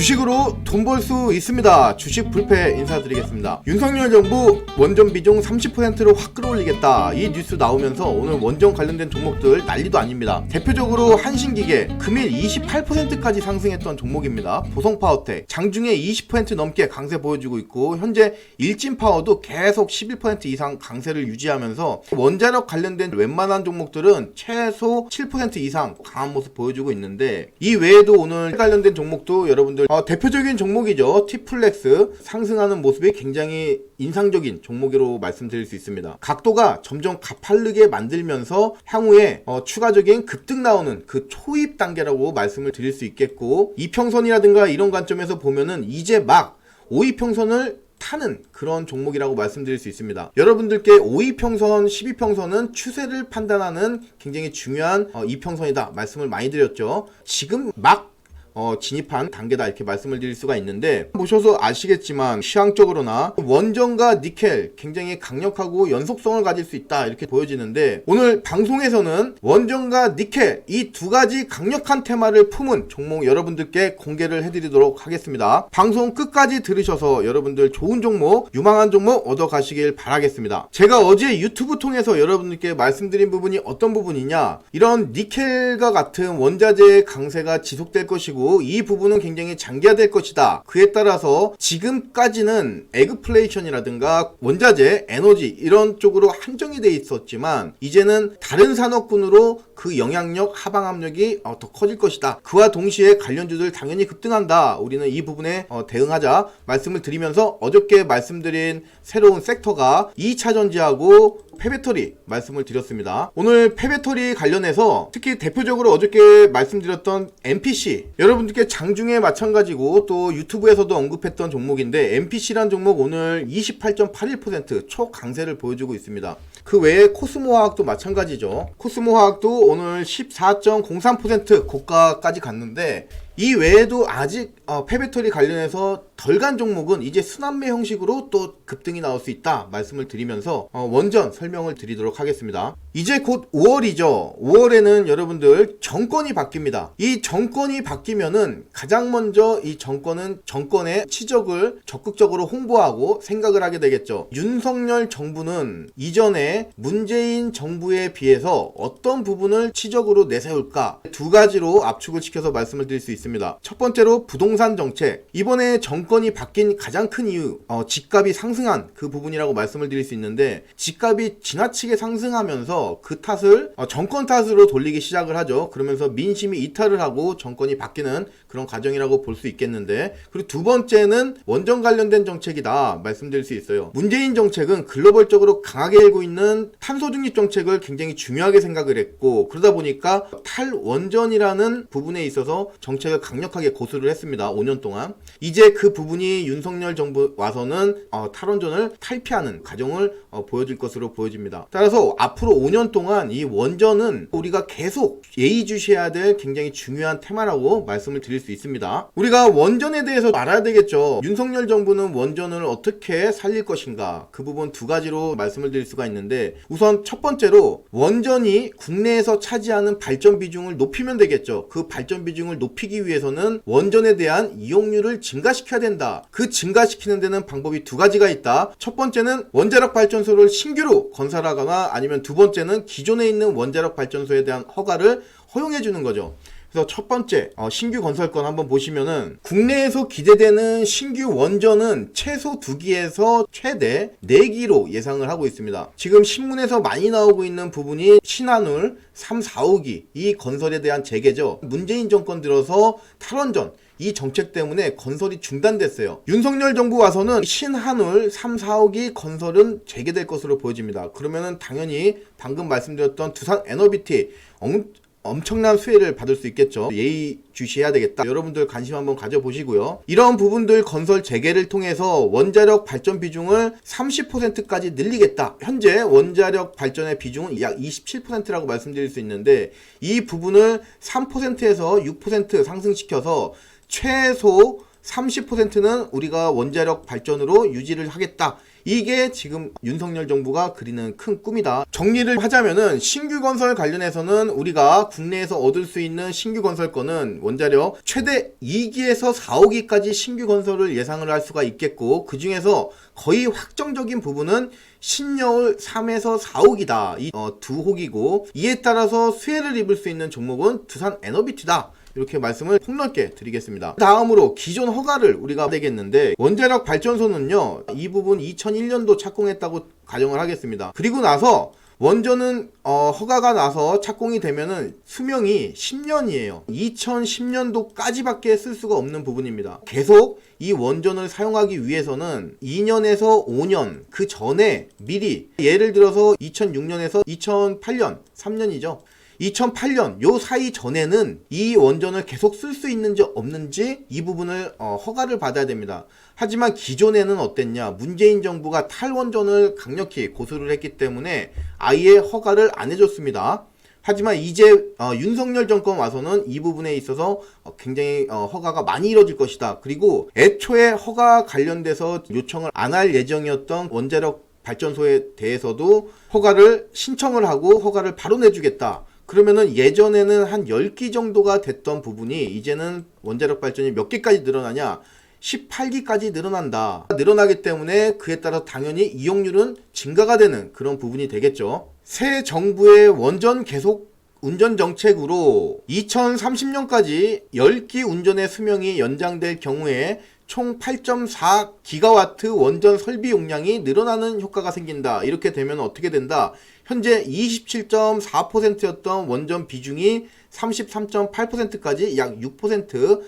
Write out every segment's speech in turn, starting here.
주식으로 돈 벌 수 있습니다. 주식 불패 인사드리겠습니다. 윤석열 정부 원전 비중 30%로 확 끌어올리겠다. 이 뉴스 나오면서 오늘 원전 관련된 종목들 난리도 아닙니다. 대표적으로 한신기계 금일 28%까지 상승했던 종목입니다. 보성파워텍 장중에 20% 넘게 강세 보여주고 있고, 현재 일진파워도 계속 11% 이상 강세를 유지하면서 원자력 관련된 웬만한 종목들은 최소 7% 이상 강한 모습 보여주고 있는데, 이 외에도 오늘 관련된 종목도 여러분들 대표적인 종목이죠. T플렉스 상승하는 모습이 굉장히 인상적인 종목으로 말씀드릴 수 있습니다. 각도가 점점 가파르게 만들면서 향후에 추가적인 급등 나오는 그 초입 단계라고 말씀을 드릴 수 있겠고, 이평선이라든가 이런 관점에서 보면은 이제 막 5이평선을 타는 그런 종목이라고 말씀드릴 수 있습니다. 여러분들께 5이평선, 12평선은 추세를 판단하는 굉장히 중요한 이평선이다 말씀을 많이 드렸죠. 지금 막 진입한 단계다 이렇게 말씀을 드릴 수가 있는데, 보셔서 아시겠지만 시황적으로나 원전과 니켈 굉장히 강력하고 연속성을 가질 수 있다 이렇게 보여지는데, 오늘 방송에서는 원전과 니켈 이 두 가지 강력한 테마를 품은 종목 여러분들께 공개를 해드리도록 하겠습니다. 방송 끝까지 들으셔서 여러분들 좋은 종목, 유망한 종목 얻어 가시길 바라겠습니다. 제가 어제 유튜브 통해서 여러분들께 말씀드린 부분이 어떤 부분이냐, 이런 니켈과 같은 원자재의 강세가 지속될 것이고 이 부분은 굉장히 장기화될 것이다. 그에 따라서 지금까지는 에그플레이션이라든가 원자재, 에너지 이런 쪽으로 한정이 돼 있었지만, 이제는 다른 산업군으로 그 영향력, 하방 압력이 더 커질 것이다. 그와 동시에 관련주들 당연히 급등한다. 우리는 이 부분에 대응하자 말씀을 드리면서, 어저께 말씀드린 새로운 섹터가 2차 전지하고 폐배터리 말씀을 드렸습니다. 오늘 폐배터리 관련해서 특히 대표적으로 어저께 말씀드렸던 MPC, 여러분들께 장중에 마찬가지고 또 유튜브에서도 언급했던 종목인데, MPC란 종목 오늘 28.81% 초강세를 보여주고 있습니다. 그 외에 코스모화학도 마찬가지죠. 코스모화학도 오늘 14.03% 고가까지 갔는데, 이 외에도 아직 폐배터리 관련해서 덜 간 종목은 이제 순환매 형식으로 또 급등이 나올 수 있다 말씀을 드리면서 원전 설명을 드리도록 하겠습니다. 이제 곧 5월이죠. 5월에는 여러분들 정권이 바뀝니다. 이 정권이 바뀌면은 가장 먼저 이 정권의 치적을 적극적으로 홍보하고 생각을 하게 되겠죠. 윤석열 정부는 이전에 문재인 정부에 비해서 어떤 부분을 치적으로 내세울까, 두 가지로 압축을 시켜서 말씀을 드릴 수 있습니다. 첫 번째로 부동산 정책. 이번에 정권이 바뀐 가장 큰 이유, 집값이 상승한 그 부분이라고 말씀을 드릴 수 있는데, 집값이 지나치게 상승하면서 그 탓을 정권 탓으로 돌리기 시작을 하죠. 그러면서 민심이 이탈을 하고 정권이 바뀌는 그런 과정이라고 볼 수 있겠는데, 그리고 두 번째는 원전 관련된 정책이다 말씀드릴 수 있어요. 문재인 정책은 글로벌적으로 강하게 일고 있는 탄소 중립 정책을 굉장히 중요하게 생각을 했고, 그러다 보니까 탈원전이라는 부분에 있어서 정책을 강력하게 고수를 했습니다. 5년 동안. 이제 그 부분이 윤석열 정부 와서는 탈원전을 탈피하는 과정을 보여줄 것으로 보여집니다. 따라서 앞으로 5년 동안 이 원전은 우리가 계속 예의주시해야 될 굉장히 중요한 테마라고 말씀을 드릴 수 있습니다. 우리가 원전에 대해서 알아야 되겠죠. 윤석열 정부는 원전을 어떻게 살릴 것인가, 그 부분 두 가지로 말씀을 드릴 수가 있는데, 우선 첫 번째로 원전이 국내에서 차지하는 발전 비중을 높이면 되겠죠. 그 발전 비중을 높이기 위해서는 원전에 대한 이용률을 증가시켜야 된다. 그 증가시키는 데는 방법이 두 가지가 있다. 첫 번째는 원자력 발전소를 신규로 건설하거나, 아니면 두 번째는 기존에 있는 원자력 발전소에 대한 허가를 허용해 주는 거죠. 그래서 첫 번째 신규 건설권 한번 보시면은, 국내에서 기대되는 신규 원전은 최소 2기에서 최대 4기로 예상을 하고 있습니다. 지금 신문에서 많이 나오고 있는 부분이 신한울 3, 4, 5기 이 건설에 대한 재개죠. 문재인 정권 들어서 탈원전 이 정책 때문에 건설이 중단됐어요. 윤석열 정부 와서는 신한울 3, 4, 5기 건설은 재개될 것으로 보여집니다. 그러면은 당연히 방금 말씀드렸던 두산 에너비티 엄청난 수혜를 받을 수 있겠죠. 예의주시해야 되겠다. 여러분들 관심 한번 가져보시고요. 이런 부분들 건설 재개를 통해서 원자력 발전 비중을 30%까지 늘리겠다. 현재 원자력 발전의 비중은 약 27%라고 말씀드릴 수 있는데, 이 부분을 3%에서 6% 상승시켜서 최소 30%는 우리가 원자력 발전으로 유지를 하겠다. 이게 지금 윤석열 정부가 그리는 큰 꿈이다. 정리를 하자면은 신규 건설 관련해서는 우리가 국내에서 얻을 수 있는 신규 건설권은 원자력 최대 2기에서 4호기까지 신규 건설을 예상을 할 수가 있겠고, 그 중에서 거의 확정적인 부분은 신여울 3에서 4호기다. 이 두 호기고, 이에 따라서 수혜를 입을 수 있는 종목은 두산 에너비티다. 이렇게 말씀을 폭넓게 드리겠습니다. 다음으로 기존 허가를 우리가 되겠는데, 원자력 발전소는요, 이 부분 2001년도 착공했다고 가정을 하겠습니다. 그리고 나서 원전은 허가가 나서 착공이 되면은 수명이 10년이에요. 2010년도까지밖에 쓸 수가 없는 부분입니다. 계속 이 원전을 사용하기 위해서는 2년에서 5년 그 전에 미리, 예를 들어서 2006년에서 2008년 3년이죠. 2008년 요 사이 전에는 이 원전을 계속 쓸 수 있는지 없는지 이 부분을 허가를 받아야 됩니다. 하지만 기존에는 어땠냐, 문재인 정부가 탈원전을 강력히 고수를 했기 때문에 아예 허가를 안 해줬습니다. 하지만 이제 윤석열 정권 와서는 이 부분에 있어서 굉장히 허가가 많이 이뤄질 것이다. 그리고 애초에 허가 관련돼서 요청을 안 할 예정이었던 원자력 발전소에 대해서도 허가를 신청을 하고 허가를 바로 내주겠다. 그러면은 예전에는 한 10기 정도가 됐던 부분이 이제는 원자력 발전이 몇 개까지 늘어나냐, 18기까지 늘어난다. 늘어나기 때문에 그에 따라 당연히 이용률은 증가가 되는 그런 부분이 되겠죠. 새 정부의 원전 계속 운전 정책으로 2030년까지 10기 운전의 수명이 연장될 경우에 총 8.4기가와트 원전 설비 용량이 늘어나는 효과가 생긴다. 이렇게 되면 어떻게 된다? 현재 27.4%였던 원전 비중이 33.8%까지 약 6%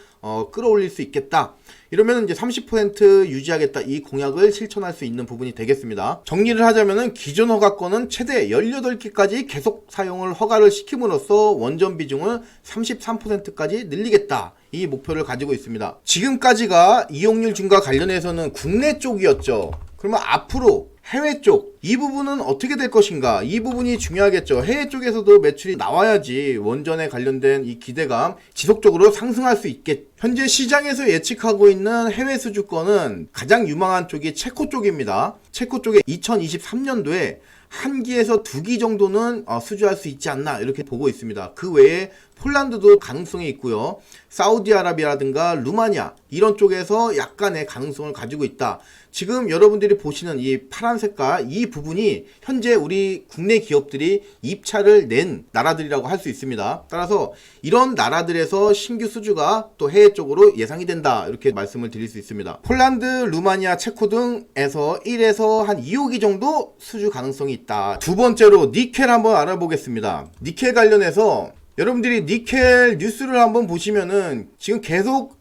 끌어올릴 수 있겠다. 이러면 이제 30% 유지하겠다. 이 공약을 실천할 수 있는 부분이 되겠습니다. 정리를 하자면은 기존 허가권은 최대 18기까지 계속 사용을 허가를 시킴으로써 원전 비중을 33%까지 늘리겠다. 이 목표를 가지고 있습니다. 지금까지가 이용률 증가 관련해서는 국내 쪽이었죠. 그러면 앞으로 해외 쪽, 이 부분은 어떻게 될 것인가? 이 부분이 중요하겠죠. 해외 쪽에서도 매출이 나와야지 원전에 관련된 이 기대감 지속적으로 상승할 수 있겠죠. 현재 시장에서 예측하고 있는 해외 수주권은 가장 유망한 쪽이 체코 쪽입니다. 체코 쪽에 2023년도에 1기에서 2기 정도는 수주할 수 있지 않나 이렇게 보고 있습니다. 그 외에 폴란드도 가능성이 있고요. 사우디아라비아라든가 루마니아 이런 쪽에서 약간의 가능성을 가지고 있다. 지금 여러분들이 보시는 이 파란 색깔 이 부분이 현재 우리 국내 기업들이 입찰을 낸 나라들이라고 할 수 있습니다. 따라서 이런 나라들에서 신규 수주가 또 해외 쪽으로 예상이 된다. 이렇게 말씀을 드릴 수 있습니다. 폴란드, 루마니아, 체코 등에서 1에서 한 2호기 정도 수주 가능성이 있다. 두 번째로 니켈 한번 알아보겠습니다. 니켈 관련해서 여러분들이 니켈 뉴스를 한번 보시면은 지금 계속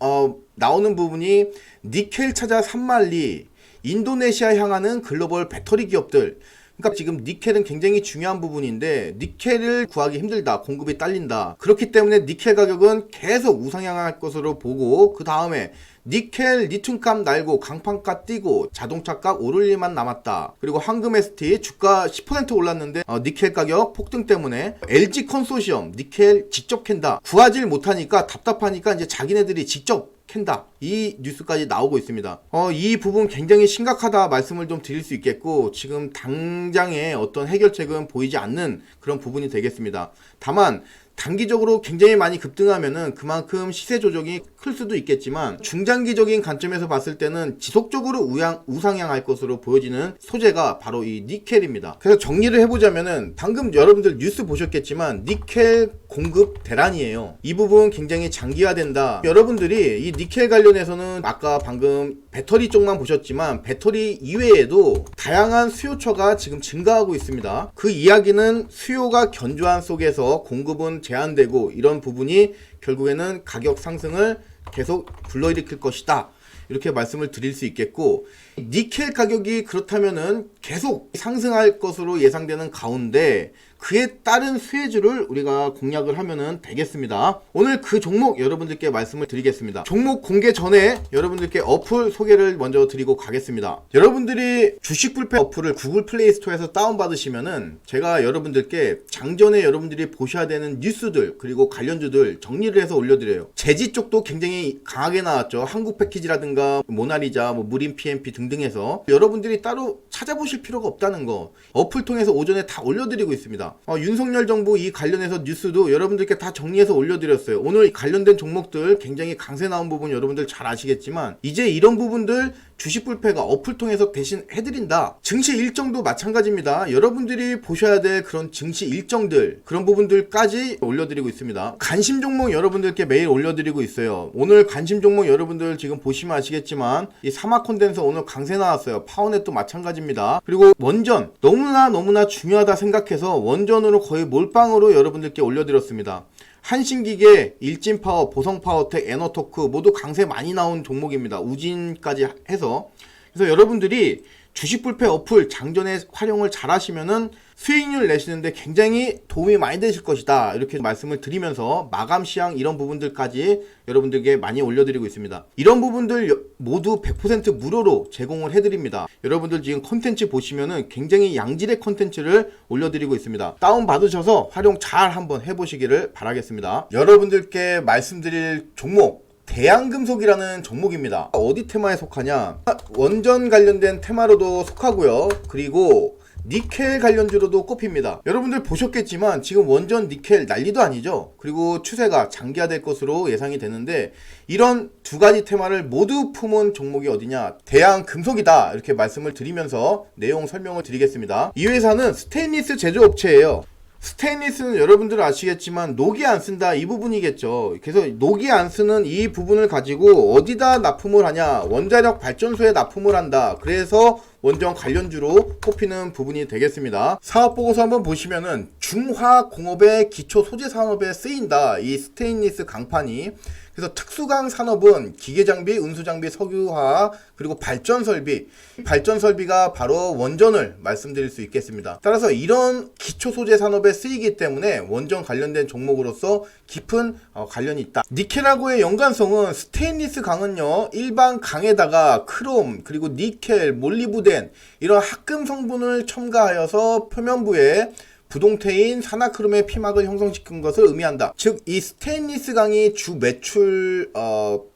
나오는 부분이 니켈 찾아 산말리, 인도네시아 향하는 글로벌 배터리 기업들. 그러니까 지금 니켈은 굉장히 중요한 부분인데 니켈을 구하기 힘들다. 공급이 딸린다. 그렇기 때문에 니켈 가격은 계속 우상향할 것으로 보고 그 다음에 니켈 리튬값 날고 강판값 뛰고 자동차값 오를 일만 남았다. 그리고 황금 ST 주가 10% 올랐는데 니켈 가격 폭등 때문에 LG 컨소시엄 니켈 직접 캔다. 구하질 못하니까 답답하니까 이제 자기네들이 직접 캔다. 이 뉴스까지 나오고 있습니다. 이 부분 굉장히 심각하다 말씀을 좀 드릴 수 있겠고 지금 당장의 어떤 해결책은 보이지 않는 그런 부분이 되겠습니다. 다만 단기적으로 굉장히 많이 급등하면은 그만큼 시세 조정이 클 수도 있겠지만 중장기적인 관점에서 봤을 때는 지속적으로 우상향할 것으로 보여지는 소재가 바로 이 니켈입니다. 그래서 정리를 해보자면은 방금 여러분들 뉴스 보셨겠지만 니켈 공급 대란이에요. 이 부분 굉장히 장기화된다. 여러분들이 이 니켈 관련해서는 아까 방금 배터리 쪽만 보셨지만 배터리 이외에도 다양한 수요처가 지금 증가하고 있습니다. 그 이야기는 수요가 견조한 속에서 공급은 제한되고 이런 부분이 결국에는 가격 상승을 계속 불러일으킬 것이다. 이렇게 말씀을 드릴 수 있겠고 니켈 가격이 그렇다면은 계속 상승할 것으로 예상되는 가운데 그에 따른 수혜주를 우리가 공략을 하면은 되겠습니다. 오늘 그 종목 여러분들께 말씀을 드리겠습니다. 종목 공개 전에 여러분들께 어플 소개를 먼저 드리고 가겠습니다. 여러분들이 주식 불패 어플을 구글 플레이 스토어에서 다운받으시면은 제가 여러분들께 장전에 여러분들이 보셔야 되는 뉴스들 그리고 관련주들 정리를 해서 올려드려요. 재지 쪽도 굉장히 강하게 나왔죠. 한국 패키지라든가 모나리자, 무림 PMP 등등해서 여러분들이 따로 찾아보실 필요가 없다는 거 어플 통해서 오전에 다 올려드리고 있습니다. 윤석열 정부 이 관련해서 뉴스도 여러분들께 다 정리해서 올려드렸어요. 오늘 관련된 종목들 굉장히 강세 나온 부분 여러분들 잘 아시겠지만 이제 이런 부분들 주식 불패가 어플 통해서 대신 해드린다. 증시 일정도 마찬가지입니다. 여러분들이 보셔야 될 그런 증시 일정들 그런 부분들까지 올려드리고 있습니다. 관심 종목 여러분들께 매일 올려드리고 있어요. 오늘 관심 종목 여러분들 지금 보시면 아시겠지만 이 사막 콘덴서 오늘 강세 나왔어요. 파워넷도 마찬가지입니다. 그리고 원전 너무나 중요하다 생각해서 원전으로 거의 몰빵으로 여러분들께 올려드렸습니다. 한신기계, 일진파워, 보성파워텍, 에너토크 모두 강세 많이 나온 종목입니다. 우진까지 해서. 그래서 여러분들이 주식불패 어플 장전에 활용을 잘 하시면은 수익률 내시는데 굉장히 도움이 많이 되실 것이다. 이렇게 말씀을 드리면서 마감 시황 이런 부분들까지 여러분들께 많이 올려드리고 있습니다. 이런 부분들 모두 100% 무료로 제공을 해드립니다. 여러분들 지금 컨텐츠 보시면은 굉장히 양질의 컨텐츠를 올려드리고 있습니다. 다운 받으셔서 활용 잘 한번 해보시기를 바라겠습니다. 여러분들께 말씀드릴 종목 대한금속이라는 종목입니다. 어디 테마에 속하냐? 원전 관련된 테마로도 속하고요. 그리고 니켈 관련주로도 꼽힙니다. 여러분들 보셨겠지만 지금 원전 니켈 난리도 아니죠. 그리고 추세가 장기화될 것으로 예상이 되는데 이런 두 가지 테마를 모두 품은 종목이 어디냐? 대한금속이다. 이렇게 말씀을 드리면서 내용 설명을 드리겠습니다. 이 회사는 스테인리스 제조업체예요. 스테인리스는 여러분들 아시겠지만 녹이 안 쓴다 이 부분이겠죠. 그래서 녹이 안 쓰는 이 부분을 가지고 어디다 납품을 하냐? 원자력 발전소에 납품을 한다. 그래서 원전 관련주로 꼽히는 부분이 되겠습니다. 사업보고서 한번 보시면은 중화공업의 기초 소재 산업에 쓰인다. 이 스테인리스 강판이. 그래서 특수강 산업은 기계장비, 운수장비, 석유화, 그리고 발전설비. 발전설비가 바로 원전을 말씀드릴 수 있겠습니다. 따라서 이런 기초 소재 산업에 쓰이기 때문에 원전 관련된 종목으로서 깊은 관련이 있다. 니켈하고의 연관성은 스테인리스 강은요, 일반 강에다가 크롬, 그리고 니켈, 몰리브덴 이런 합금 성분을 첨가하여서 표면부에 부동태인 산화크롬의 피막을 형성시킨 것을 의미한다. 즉, 이 스테인리스 강이 주 매출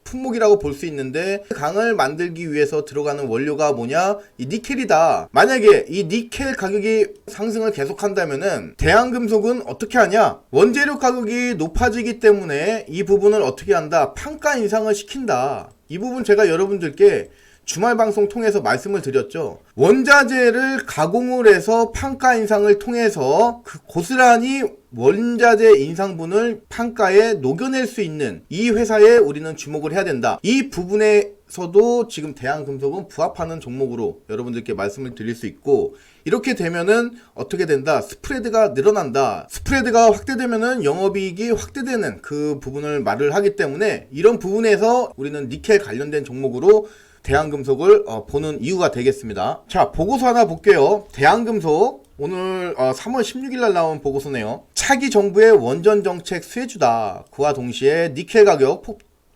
품목이라고 볼 수 있는데 강을 만들기 위해서 들어가는 원료가 뭐냐? 이 니켈이다. 만약에 이 니켈 가격이 상승을 계속한다면은 대한금속은 어떻게 하냐? 원재료 가격이 높아지기 때문에 이 부분을 어떻게 한다? 판가 인상을 시킨다. 이 부분 제가 여러분들께 주말 방송 통해서 말씀을 드렸죠. 원자재를 가공을 해서 판가 인상을 통해서 그 고스란히 원자재 인상분을 판가에 녹여낼 수 있는 이 회사에 우리는 주목을 해야 된다. 이 부분에서도 지금 대한금속은 부합하는 종목으로 여러분들께 말씀을 드릴 수 있고, 이렇게 되면은 어떻게 된다? 스프레드가 늘어난다. 스프레드가 확대되면은 영업이익이 확대되는 그 부분을 말을 하기 때문에 이런 부분에서 우리는 니켈 관련된 종목으로 대한금속을 보는 이유가 되겠습니다. 자, 보고서 하나 볼게요. 대한금속 오늘 3월 16일 날 나온 보고서네요. 차기 정부의 원전 정책 수혜주다. 그와 동시에 니켈 가격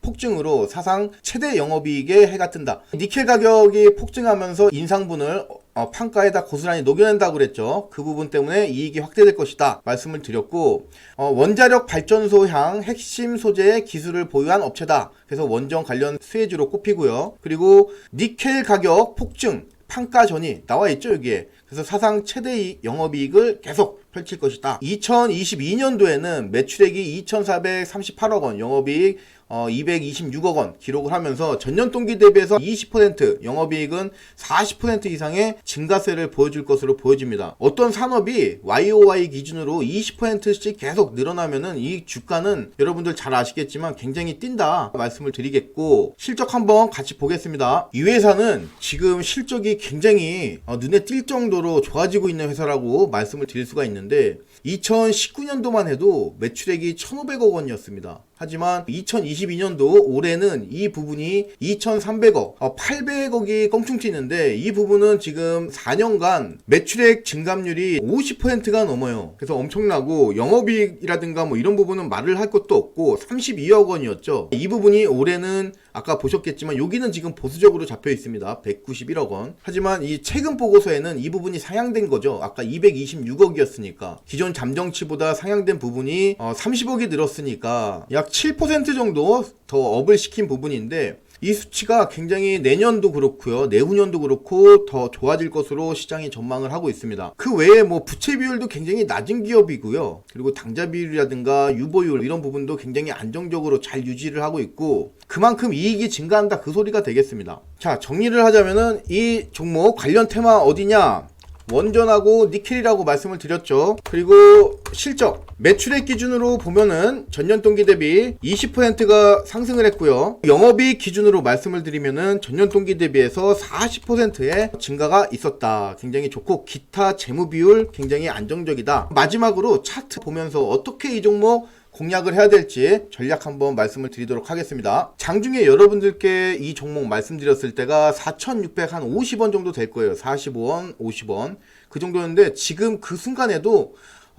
폭증으로 사상 최대 영업이익에 해가 뜬다. 니켈 가격이 폭증하면서 인상분을 판가에다 고스란히 녹여낸다고 그랬죠. 그 부분 때문에 이익이 확대될 것이다 말씀을 드렸고, 원자력 발전소향 핵심 소재의 기술을 보유한 업체다. 그래서 원전 관련 수혜주로 꼽히고요. 그리고 니켈 가격 폭증 판가 전이 나와 있죠, 여기에. 그래서 사상 최대 영업이익을 계속 펼칠 것이다. 2022년도에는 매출액이 2,438억 원, 영업이익 226억 원 기록을 하면서 전년 동기 대비해서 20% 영업이익은 40% 이상의 증가세를 보여줄 것으로 보여집니다. 어떤 산업이 YOY 기준으로 20%씩 계속 늘어나면은 이 주가는 여러분들 잘 아시겠지만 굉장히 뛴다 말씀을 드리겠고, 실적 한번 같이 보겠습니다. 이 회사는 지금 실적이 굉장히 눈에 띌 정도로 좋아지고 있는 회사라고 말씀을 드릴 수가 있는데, 있는데 2019년도만 해도 매출액이 1,500억 원이었습니다. 하지만 2022년도 올해는 이 부분이 2,300억, 800억이 껑충 튀는데 이 부분은 지금 4년간 매출액 증감률이 50%가 넘어요. 그래서 엄청나고 영업이익이라든가 뭐 이런 부분은 말을 할 것도 없고 32억 원이었죠. 이 부분이 올해는 아까 보셨겠지만 여기는 지금 보수적으로 잡혀 있습니다. 191억 원. 하지만 이 최근 보고서에는 이 부분이 상향된 거죠. 아까 226억이었으니까 기존 잠정치보다 상향된 부분이 30억이 늘었으니까 약 7% 정도 더 업을 시킨 부분인데 이 수치가 굉장히 내년도 그렇고요, 내후년도 그렇고 더 좋아질 것으로 시장이 전망을 하고 있습니다. 그 외에 뭐 부채 비율도 굉장히 낮은 기업이고요, 그리고 당좌 비율이라든가 유보율 이런 부분도 굉장히 안정적으로 잘 유지를 하고 있고 그만큼 이익이 증가한다 그 소리가 되겠습니다. 자, 정리를 하자면은 이 종목 관련 테마 어디냐? 원전하고 니켈이라고 말씀을 드렸죠. 그리고 실적 매출액 기준으로 보면은 전년 동기 대비 20%가 상승을 했고요. 영업이익 기준으로 말씀을 드리면은 전년 동기 대비해서 40%의 증가가 있었다. 굉장히 좋고 기타 재무 비율 굉장히 안정적이다. 마지막으로 차트 보면서 어떻게 이 종목 공략을 해야 될지 전략 한번 말씀을 드리도록 하겠습니다. 장중에 여러분들께 이 종목 말씀드렸을 때가 4,650원 정도 될 거예요. 45원, 50원 그 정도였는데 지금 그 순간에도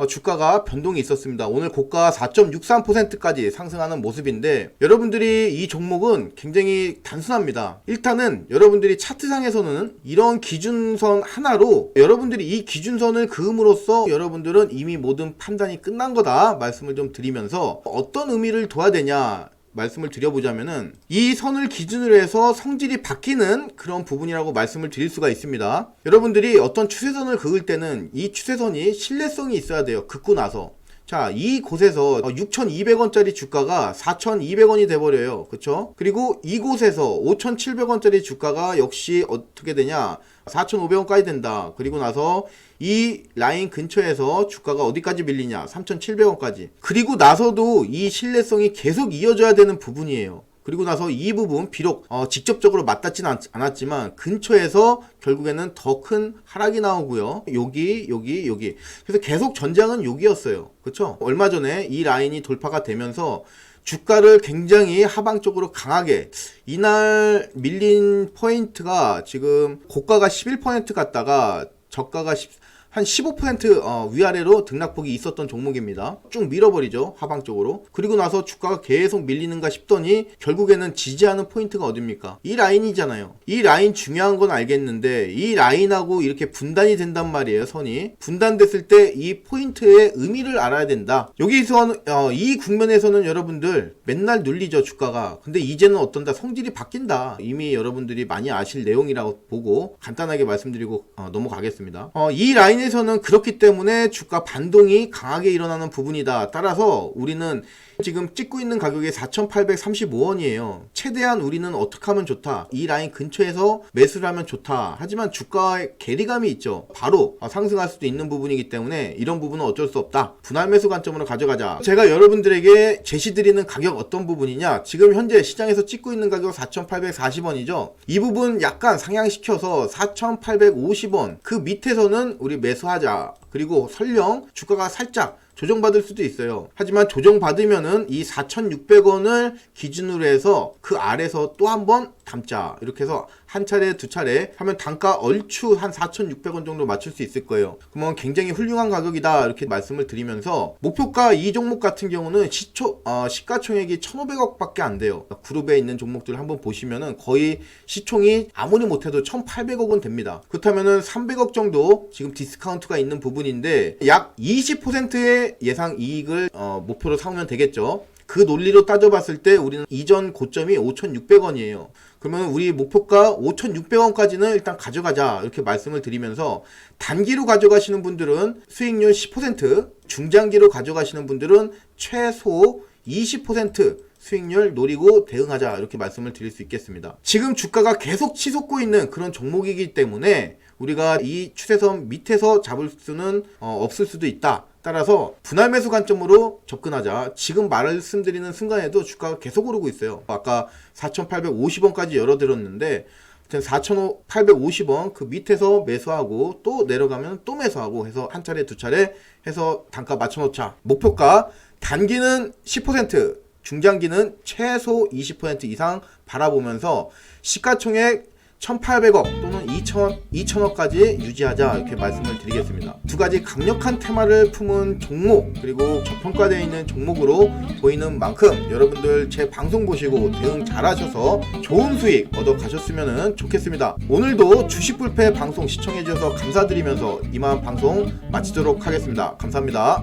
주가가 변동이 있었습니다. 오늘 고가 4.63%까지 상승하는 모습인데 여러분들이 이 종목은 굉장히 단순합니다. 일단은 여러분들이 차트상에서는 이런 기준선 하나로 여러분들이 이 기준선을 그음으로써 여러분들은 이미 모든 판단이 끝난 거다 말씀을 좀 드리면서 어떤 의미를 둬야 되냐 말씀을 드려보자면은 이 선을 기준으로 해서 성질이 바뀌는 그런 부분이라고 말씀을 드릴 수가 있습니다. 여러분들이 어떤 추세선을 그을 때는 이 추세선이 신뢰성이 있어야 돼요. 긋고 나서. 자, 이 곳에서 6,200원짜리 주가가 4,200원이 돼버려요. 그쵸? 그리고 이곳에서 5,700원짜리 주가가 역시 어떻게 되냐? 4,500원까지 된다. 그리고 나서 이 라인 근처에서 주가가 어디까지 밀리냐? 3,700원까지. 그리고 나서도 이 신뢰성이 계속 이어져야 되는 부분이에요. 그리고 나서 이 부분 비록 직접적으로 맞닿지는 않았지만 근처에서 결국에는 더 큰 하락이 나오고요. 여기. 그래서 계속 전장은 여기였어요. 그쵸? 얼마 전에 이 라인이 돌파가 되면서 주가를 굉장히 하방적으로 강하게 이날 밀린 포인트가 지금 고가가 11% 갔다가 저가가 한 15% 위아래로 등락폭이 있었던 종목입니다. 쭉 밀어버리죠. 하방적으로. 그리고 나서 주가가 계속 밀리는가 싶더니 결국에는 지지하는 포인트가 어딥니까? 이 라인이잖아요. 이 라인 중요한 건 알겠는데 이 라인하고 이렇게 분단이 된단 말이에요. 선이. 분단됐을 때 이 포인트의 의미를 알아야 된다. 여기서 이 국면에서는 여러분들 맨날 눌리죠. 주가가. 근데 이제는 어떤다? 성질이 바뀐다. 이미 여러분들이 많이 아실 내용이라고 보고 간단하게 말씀드리고 넘어가겠습니다. 이 라인 에서는 그렇기 때문에 주가 반동이 강하게 일어나는 부분이다. 따라서 우리는 지금 찍고 있는 가격이 4,835원이에요. 최대한 우리는 어떻게 하면 좋다. 이 라인 근처에서 매수를 하면 좋다. 하지만 주가의 괴리감이 있죠. 바로 상승할 수도 있는 부분이기 때문에 이런 부분은 어쩔 수 없다. 분할 매수 관점으로 가져가자. 제가 여러분들에게 제시드리는 가격 어떤 부분이냐. 지금 현재 시장에서 찍고 있는 가격 4,840원이죠. 이 부분 약간 상향시켜서 4,850원 그 밑에서는 우리 매수하자. 그리고 설령 주가가 살짝 조정받을 수도 있어요. 하지만 조정받으면은 이 4,600원을 기준으로 해서 그 아래서 또 한 번 담자. 이렇게 해서 한 차례 두 차례 하면 단가 얼추 한 4,600원 정도 맞출 수 있을 거예요. 그러면 굉장히 훌륭한 가격이다 이렇게 말씀을 드리면서 목표가 이 종목 같은 경우는 시가총액이 1,500억 밖에 안 돼요. 그룹에 있는 종목들 한번 보시면은 거의 시총이 아무리 못해도 1,800억은 됩니다. 그렇다면은 300억 정도 지금 디스카운트가 있는 부분인데 약 20%의 예상 이익을 목표로 삼으면 되겠죠. 그 논리로 따져봤을 때 우리는 이전 고점이 5,600원이에요. 그러면 우리 목표가 5,600원까지는 일단 가져가자 이렇게 말씀을 드리면서 단기로 가져가시는 분들은 수익률 10%, 중장기로 가져가시는 분들은 최소 20% 수익률 노리고 대응하자 이렇게 말씀을 드릴 수 있겠습니다. 지금 주가가 계속 치솟고 있는 그런 종목이기 때문에 우리가 이 추세선 밑에서 잡을 수는 없을 수도 있다. 따라서 분할 매수 관점으로 접근하자. 지금 말씀드리는 순간에도 주가가 계속 오르고 있어요. 아까 4,850원까지 열어들었는데 하여튼 4,850원 그 밑에서 매수하고 또 내려가면 또 매수하고 해서 한 차례 두 차례 해서 단가 맞춰놓자. 목표가 단기는 10%, 중장기는 최소 20% 이상 바라보면서 시가총액 1,800억 또는 2,000억까지 유지하자 이렇게 말씀을 드리겠습니다. 두 가지 강력한 테마를 품은 종목 그리고 저평가되어 있는 종목으로 보이는 만큼 여러분들 제 방송 보시고 대응 잘하셔서 좋은 수익 얻어 가셨으면 좋겠습니다. 오늘도 주식불패 방송 시청해 주셔서 감사드리면서 이만 방송 마치도록 하겠습니다. 감사합니다.